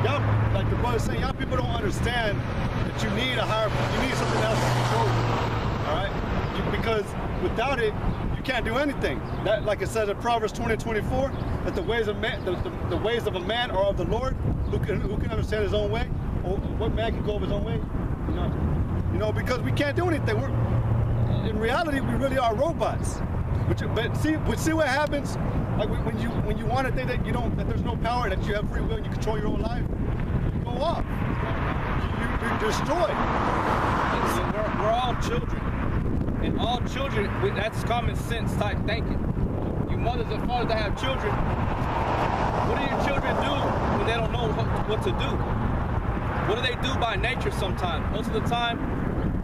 Y'all, like the brother's saying, y'all people don't understand that you need something else to control you. All right? Because without it, you can't do anything. That, like it says in Proverbs 20:24, that the ways of man, the ways of a man are of the Lord. Who can understand his own way? Or what man can go of his own way? You know, because we can't do anything. In reality, we really are robots. But see what happens. Like when you want to think that that there's no power, that you have free will, and you control your own life, you go off. You're destroyed. We're all children, and all children, that's common sense type thinking. You mothers and fathers that have children, what do your children do when they don't know what to do? What do they do by nature sometimes? Most of the time,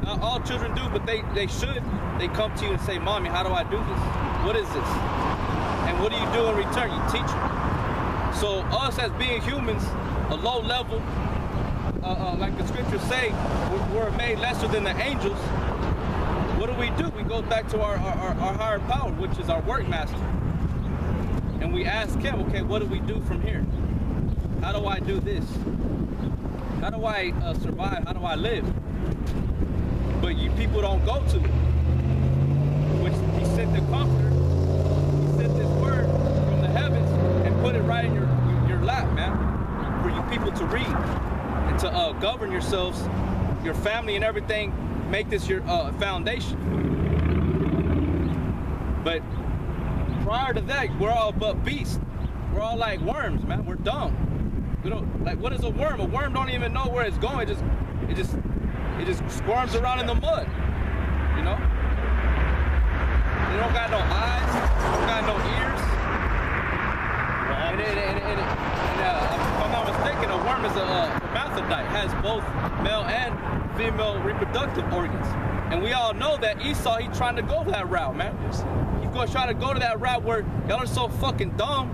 not all children do, but they should. They come to you and say, "Mommy, how do I do this? What is this?" And what do you do in return? You teach them. So us as being humans, a low level, like the scriptures say, we're made lesser than the angels. What do? We go back to our higher power, which is our work master. And we ask him, okay, what do we do from here? How do I do this? How do I survive? How do I live? But you people don't go to it. Which he sent the Comforter. He sent this word from the heavens and put it right in your lap, man, for you people to read and to govern yourselves, your family and everything. Make this your foundation. But prior to that, we're all but beasts. We're all like worms, man. We're dumb. We don't, like, what is a worm? A worm don't even know where it's going. It just squirms around in the mud. You know? They don't got no eyes. They don't got no ears. And if I'm not mistaken, a worm is a hermaphrodite. Has both male and female reproductive organs. And we all know that Esau, he's trying to go that route, man. He's going to try to go to that route where y'all are so fucking dumb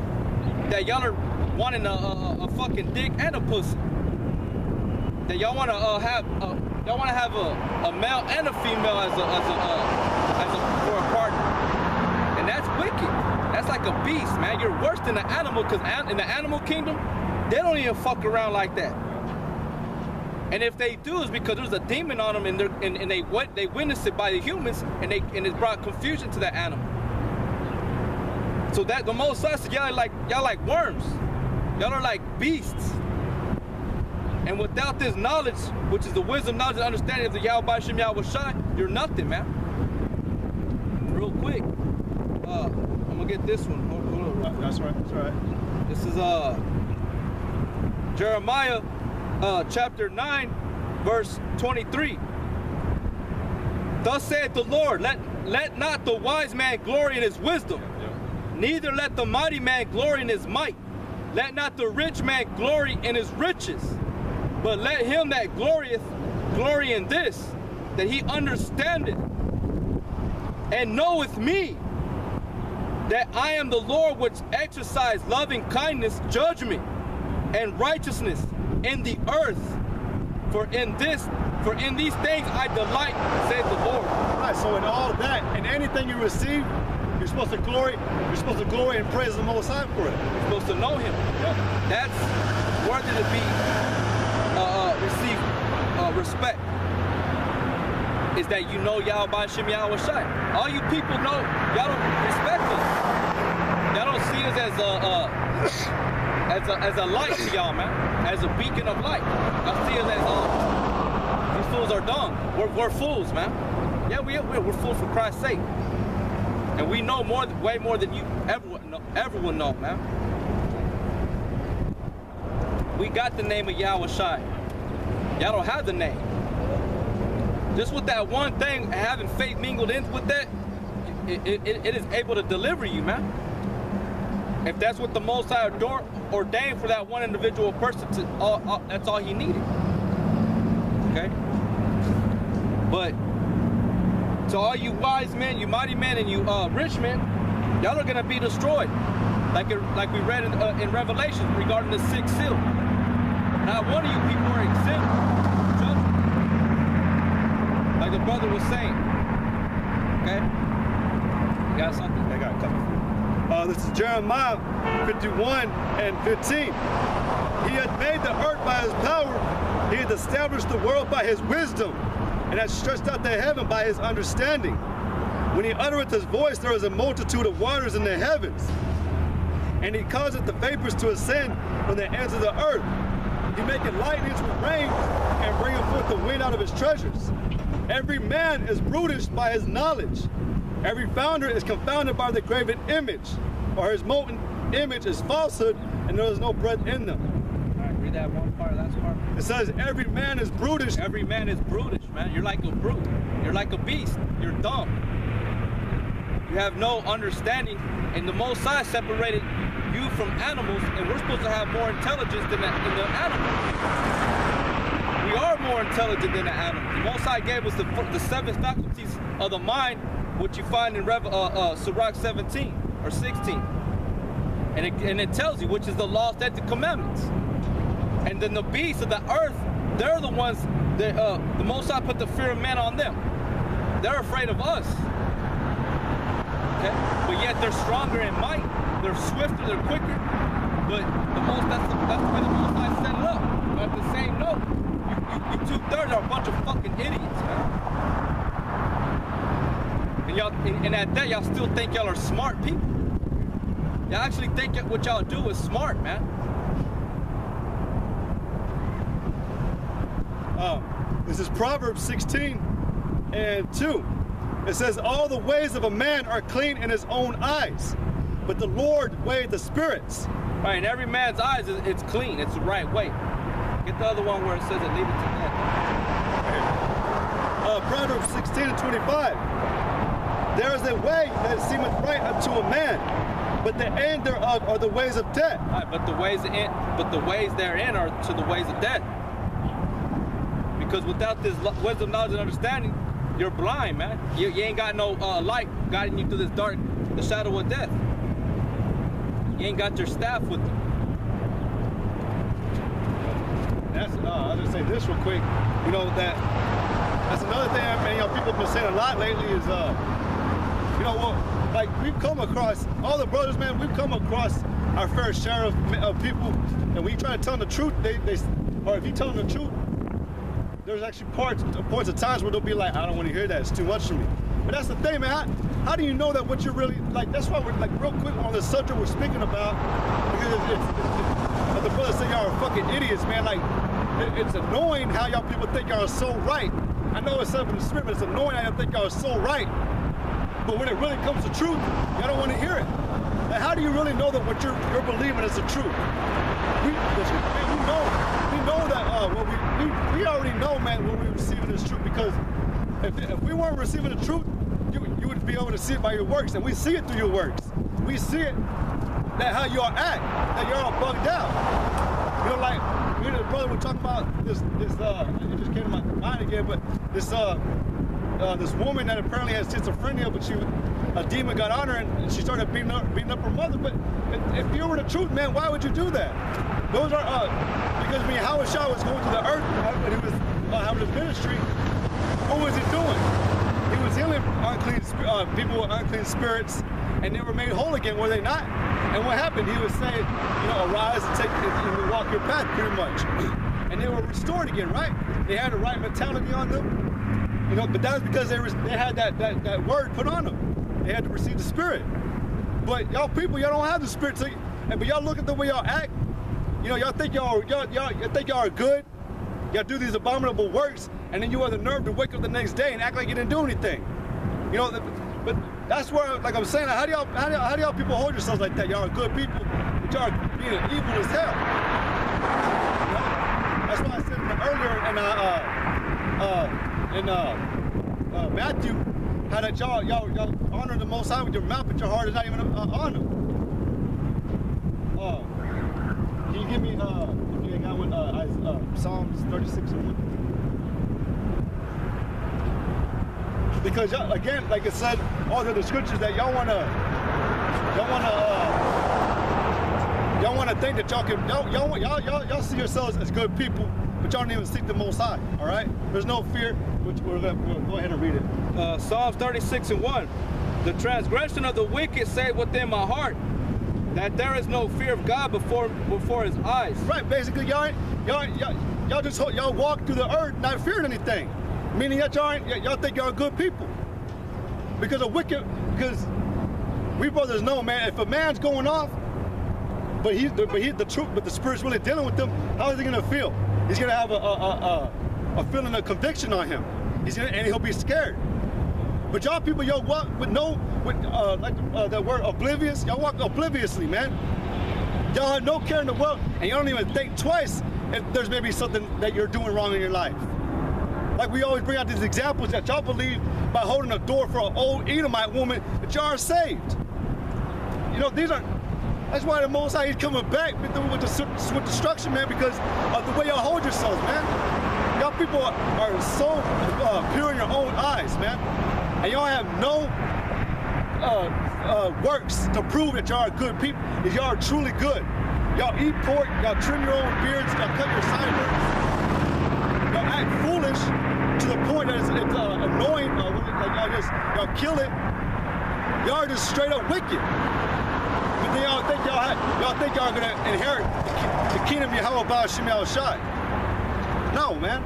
that y'all are wanting a fucking dick and a pussy. That y'all want to have a male and a female as a for a partner. And that's wicked. That's like a beast, man. You're worse than an animal, because in the animal kingdom, they don't even fuck around like that. And if they do, it's because there's a demon on them, and they witness it by the humans, and it brought confusion to that animal. So that the Most High said, y'all like worms. Y'all are like beasts. And without this knowledge, which is the wisdom, knowledge, and understanding of the Yahweh Shem Yahweh Shai, you're nothing, man. Real quick, I'm gonna get this one. Hold on. That's right. That's right. This is Jeremiah. Chapter 9, verse 23. Thus saith the Lord, let not the wise man glory in his wisdom, neither let the mighty man glory in his might. Let not the rich man glory in his riches, but let him that glorieth glory in this, that he understandeth and knoweth me, that I am the Lord which exercise loving kindness, judgment, and righteousness in the earth, for in these things I delight, saith the Lord. Right, so in all of that, in anything you receive, you're supposed to glory and praise the Most High for it. You're supposed to know him. Yeah. That's worthy to be receive respect. Is that you know Yahweh Shem Yahweh Shai. All you people know, y'all don't respect us. Y'all don't see us as a light to y'all, man. As a beacon of light. Y'all see us as these fools are dumb. We're fools, man. Yeah, we're fools for Christ's sake. And we know way more than you ever will know, man. We got the name of Yahweh Shai. Y'all don't have the name. Just with that one thing, having faith mingled in with that, it is able to deliver you, man. If that's what the Most High ordained for that one individual person, that's all he needed. Okay? But to all you wise men, you mighty men, and you rich men, y'all are gonna be destroyed, like we read in Revelation regarding the sixth seal. Not one of you people are exempt from judgment, like the brother was saying. Okay? You got something? I got a couple. This is Jeremiah 51 and 15. He had made the earth hath established the world by his wisdom, and hath stretched out the heaven by his understanding. When he uttereth his voice, there is a multitude of waters in the heavens. And he causeth the vapors to ascend from the ends of the earth. He maketh lightnings with rain, and bringeth forth the wind out of his treasures. Every man is brutish by his knowledge. Every founder is confounded by the graven image, or his molten image is falsehood, and there is no breath in them. All right, read that one part, last part. It says, every man is brutish. Every man is brutish, man. You're like a brute. You're like a beast. You're dumb. You have no understanding, and the Most High separated you from animals, and we're supposed to have more intelligence than the animals. We are more intelligent than the animals. The Most High gave us the 7 faculties of the mind, which you find in Sirach 17 or 16. And it tells you which is the law, statutes, commandments. And then the beasts of the earth, they're the ones that the Most High put the fear of man on them. They're afraid of us. Okay? But yet they're stronger in might. They're swifter, they're quicker. But that's the way the Most High set it up. But at the same note, you 2/3 are a bunch of fucking idiots, man. And y'all, and at that, y'all still think y'all are smart people. Y'all actually think that what y'all do is smart, man. This is Proverbs 16:2. It says, all the ways of a man are clean in his own eyes, but the Lord weigheth the spirits. Right, in every man's eyes, it's clean. It's the right way. Get the other one where it says it, leave it to that. Proverbs 16:25. There is a way that seemeth right unto a man, but the end thereof are the ways of death. Right, but the ways therein are to the ways of death. Because without this wisdom, knowledge, and understanding, you're blind, man. You ain't got no light guiding you through this dark, the shadow of death. You ain't got your staff with you. That's I'll just say this real quick. You know that's another thing, man. You know, people have been saying a lot lately is, you know what? Like we've come across all the brothers, man. We've come across our fair share of people, and when you try to tell them the truth, or if you tell them the truth, there's actually points of times where they'll be like, I don't want to hear that. It's too much for me. But that's the thing, man. How do you know that what you're really like? That's why we're like real quick on the subject we're speaking about, because the brothers say y'all are fucking idiots, man. Like it's annoying how y'all people think y'all are so right. I know it's something in the spirit, but it's annoying how y'all think y'all are so right. But when it really comes to truth, y'all don't want to hear it. And how do you really know that what you're believing is the truth? We know that we already know, man, what we're receiving is true, because if we weren't receiving the truth, you would be able to see it by your works, and we see it through your works. We see it that how y'all act, that you're all bugged out. You know, like me and the brother were talking about this it just came to my mind again, but this woman that apparently has schizophrenia, but a demon got on her and she started beating up her mother. But if you were the truth, man, why would you do that? Those are because when Howard Shaw was going to the earth when he was having his ministry, what was he doing? He was healing people with unclean spirits, and they were made whole again, were they not? And what happened? He was saying, you know, arise and walk your path, pretty much. And they were restored again, right? They had the right mentality on them. You know, but that was because they had that word put on them. They had to receive the spirit. But y'all people, y'all don't have the spirit. But y'all look at the way y'all act. You know, y'all think y'all are good. Y'all do these abominable works, and then you have the nerve to wake up the next day and act like you didn't do anything. You know, but that's where, like I'm saying, how do y'all people hold yourselves like that? Y'all are good people, but y'all are being evil as hell. You know? That's why I said earlier in Matthew, how that y'all honor the Most High with your mouth, but your heart is not even on Him. Can you give me if you got one Psalms 36:1? Because y'all, again, like it said, all the scriptures that y'all wanna think that y'all see yourselves as good people, but y'all don't even seek the Most High. All right, there's no fear. We'll go ahead and read it. Psalms 36:1. The transgression of the wicked say within my heart, That there is no fear of God before his eyes. Right, basically, y'all walk through the earth not fearing anything. Meaning that y'all think y'all are good people. Because we brothers know, man, if a man's going off, but the Spirit's really dealing with them, how is he gonna feel? He's gonna have a feeling of conviction on him. And he'll be scared. But y'all people, y'all walk with that word oblivious. Y'all walk obliviously, man. Y'all have no care in the world, and y'all don't even think twice if there's maybe something that you're doing wrong in your life. Like we always bring out these examples that y'all believe by holding a door for an old Edomite woman that y'all are saved. You know, that's why the Most High, he's coming back with destruction, man, because of the way y'all hold yourselves, man. Y'all people are so pure in your own eyes, man. And y'all have no works to prove that y'all are good people, that y'all are truly good. Y'all eat pork, y'all trim your own beards, y'all cut your sideburns. Y'all act foolish to the point that it's annoying, y'all kill it. Y'all are just straight up wicked. But then y'all think y'all gonna inherit the kingdom of Yahweh Shem Shai. No, man.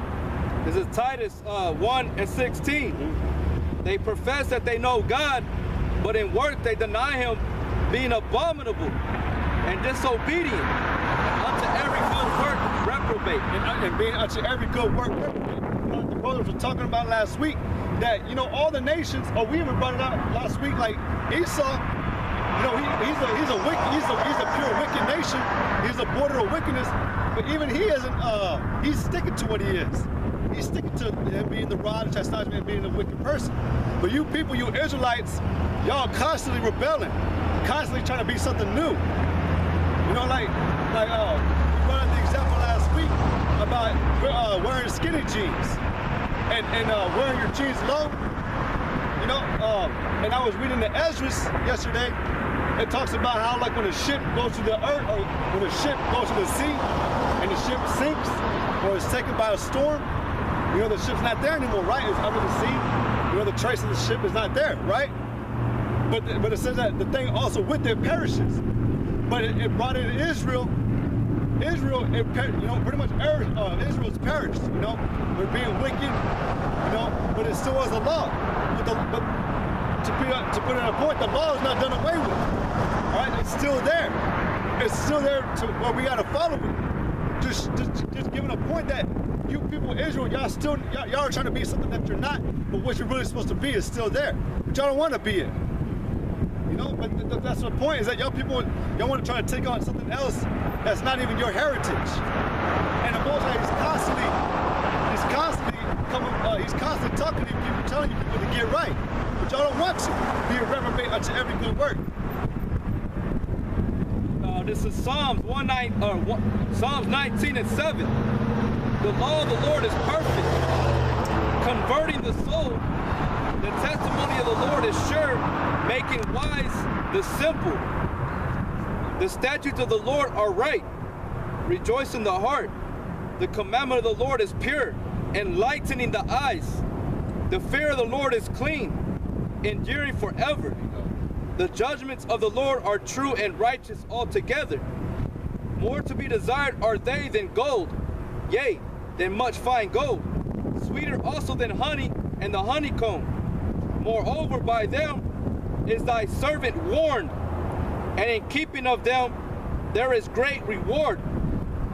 This is Titus 1:16. They profess that they know God, but in work they deny him, being abominable and disobedient unto every good work reprobate. And being unto every good work reprobate. You know, the brothers were talking about last week that, you know, all the nations, we even brought it out last week, like Esau, you know, he's a pure wicked nation. He's a border of wickedness, but even he isn't, he's sticking to what he is. He's sticking to him being the rod of chastisement and being a wicked person. But you people, you Israelites, y'all constantly rebelling, constantly trying to be something new. You know, like we brought up the example last week about wearing skinny jeans and wearing your jeans low. You know, and I was reading the Esdras yesterday. It talks about how, like, when a ship goes to the earth, or when a ship goes to the sea, and the ship sinks or is taken by a storm, you know, the ship's not there anymore, right? It's under the sea. You know, the trace of the ship is not there, right? But it says that the thing also with it perishes. But it brought in Israel. Pretty much Israel's perished. You know, they're being wicked. You know, but it still was a law. But to put in a point, the law is not done away with. All right, it's still there. It's still there to where we got to follow it. Just giving a point that you people of Israel, y'all are trying to be something that you're not, but what you're really supposed to be is still there. But y'all don't want to be it. You know, but that's the point, is that y'all want to try to take on something else that's not even your heritage. And the Most High he's constantly talking to you people, telling you people to get right. But y'all don't want to be a reprobate unto every good work. This is Psalms 19:7. The law of the Lord is perfect, converting the soul. The testimony of the Lord is sure, making wise the simple. The statutes of the Lord are right, rejoice in the heart. The commandment of the Lord is pure, enlightening the eyes. The fear of the Lord is clean, enduring forever. The judgments of the Lord are true and righteous altogether. More to be desired are they than gold, yea, than much fine gold. Sweeter also than honey and the honeycomb. Moreover, by them is thy servant warned, and in keeping of them there is great reward.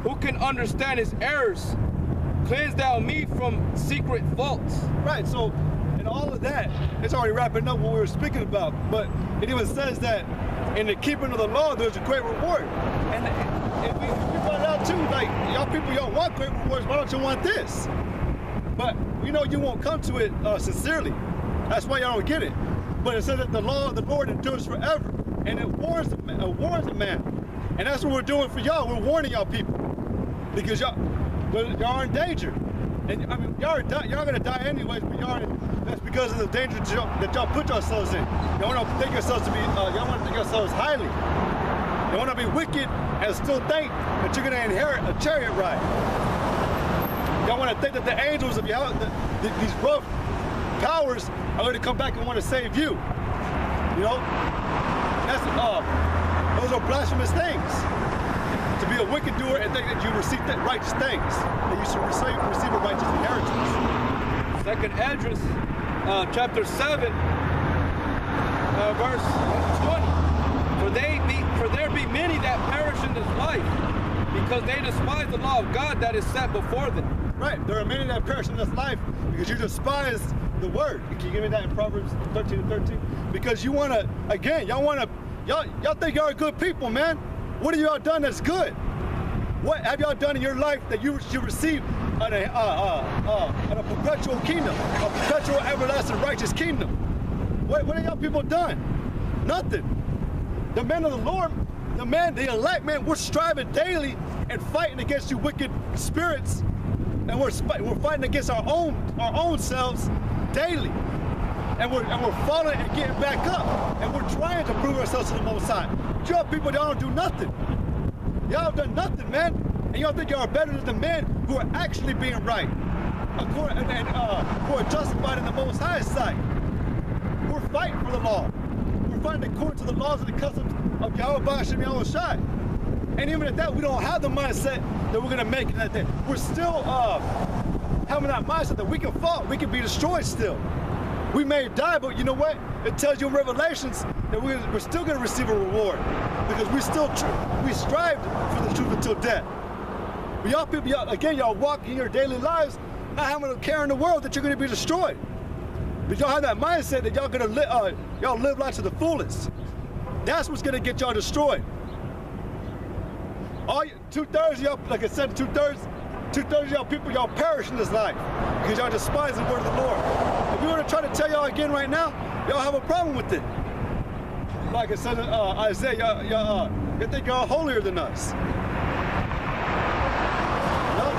Who can understand his errors? Cleanse thou me from secret faults. Right, so in all of that, it's already wrapping up what we were speaking about. But it even says that in the keeping of the law, there's a great reward. And we brought it out too, like, y'all people, y'all want great rewards, why don't you want this? But we know you won't come to it sincerely. That's why y'all don't get it. But it says that the law of the Lord endures forever. And it warns a man. And that's what we're doing for y'all. We're warning y'all people. Because y'all are in danger. And I mean, y'all are gonna die anyways, but that's because of the danger that y'all put yourselves in. Y'all wanna think yourselves highly. You wanna be wicked and still think that you're gonna inherit a chariot ride. Y'all wanna think that the angels of y'all, these rough powers, are gonna come back and wanna save you. You know? That's Those are blasphemous things. To be a wicked doer and think that you receive righteous things, that you should receive a righteous inheritance. Second Esdras, chapter 7, verse 20. For there be many that perish in this life, because they despise the law of God that is set before them. Right, there are many that perish in this life because you despise the word. Can you give me that in Proverbs 13:13? Because you want to, again, y'all think y'all are good people, man. What have y'all done that's good? What have y'all done in your life that you should receive in a perpetual kingdom, a perpetual, everlasting, righteous kingdom? What have y'all people done? Nothing. The men of the Lord, the elect, man, we're striving daily and fighting against you wicked spirits, and we're fighting against our own selves daily, and we're falling and getting back up, and we're trying to prove ourselves to the Most High. But y'all people, y'all don't do nothing. Y'all have done nothing, man, and y'all think y'all are better than the men who are actually being right, who are justified in the Most High's sight. We're fighting for the law. We're fighting according to the laws and the customs of Yahweh B'Shem Yahushai. And even at that, we don't have the mindset that we're gonna make it at that. We're still having that mindset that we can fall, we can be destroyed still. We may die, but you know what? It tells you in Revelations that we're still gonna receive a reward because we strived for the truth until death. But y'all people, y'all walk in your daily lives not having a care in the world that you're gonna be destroyed. But y'all have that mindset that y'all gonna live life to the fullest. That's what's gonna get y'all destroyed. Two-thirds of y'all, like I said, two-thirds of y'all people, y'all perish in this life because y'all despise the word of the Lord. If we were to try to tell y'all again right now, y'all have a problem with it. Like I said in Isaiah, y'all think y'all holier than us. No?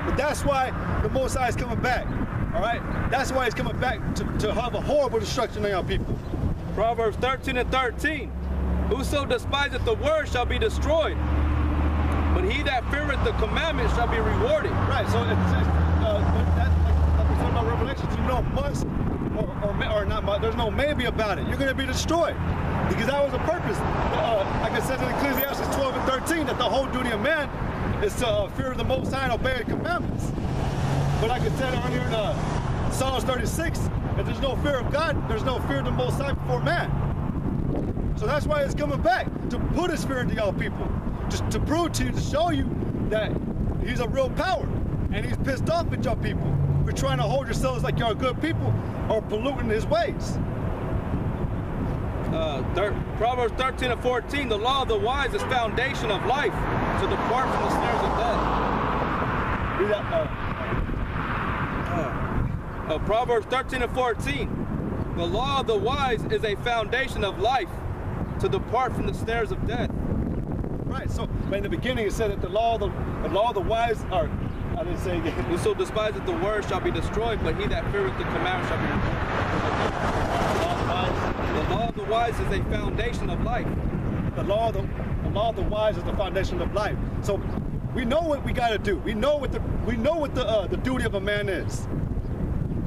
But that's why the Most High is coming back, all right? That's why he's coming back to have a horrible destruction on y'all people. Proverbs 13:13. Whoso despiseth the word shall be destroyed, but he that feareth the commandment shall be rewarded. Right, so like we said about Revelations, you know, must or not, there's no maybe about it. You're going to be destroyed because that was the purpose. Like it says in Ecclesiastes 12:13, that the whole duty of man is to fear the Most High and obey the commandments. But like I said earlier in Psalms 36, if there's no fear of God, there's no fear of the Most High before man. So that's why it's coming back, to put his fear into y'all people. Just to prove to you, to show you that he's a real power. And he's pissed off at y'all people. We're trying to hold yourselves like y'all good people or polluting his ways. Proverbs 13:14, the law of the wise is foundation of life, to depart from the snares of death. Read that, Proverbs 13:14, the law of the wise is a foundation of life, to depart from the snares of death. Right, so in the beginning it said that the law of the wise are, I didn't say again. Whoso despiseth the word shall be destroyed, but he that feareth the commandment shall be rewarded. The law of the wise is a foundation of life. The law of the wise is the foundation of life. So we know what we got to do. We know what the duty of a man is.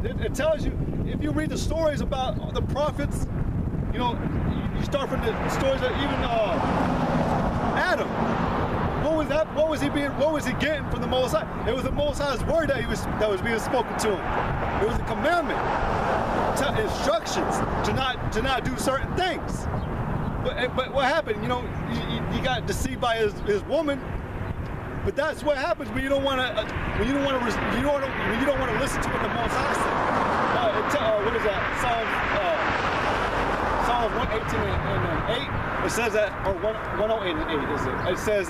It tells you, if you read the stories about the prophets, you know, you start from the stories of even Adam. What was he getting from the Most High? It was the Most High's word that was being spoken to him. It was a commandment, instructions to not do certain things. But what happened? You know, he got deceived by his woman. But that's what happens when you don't want to listen to what the Most High said. What is that? Psalms 118 and 8. It says that, or 108 and 8 is it? It says,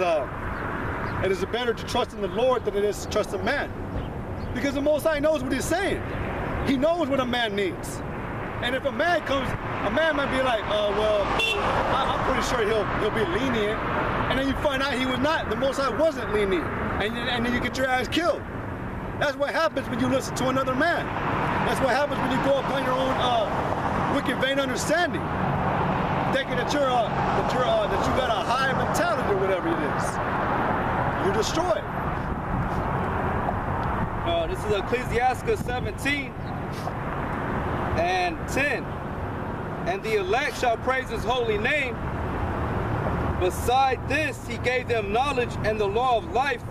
it is better to trust in the Lord than it is to trust in man, because the Most High knows what He's saying. He knows what a man needs. And if a man comes, a man might be like, well, I'm pretty sure he'll be lenient. And then you find out he was not. The Most High wasn't lenient. And then you get your ass killed. That's what happens when you listen to another man. That's what happens when you go upon your own wicked, vain understanding, thinking that you got a high mentality or whatever it is. You're destroyed. This is Ecclesiastes 17 and 10. and the elect shall praise his holy name. Beside this, he gave them knowledge and the law of life,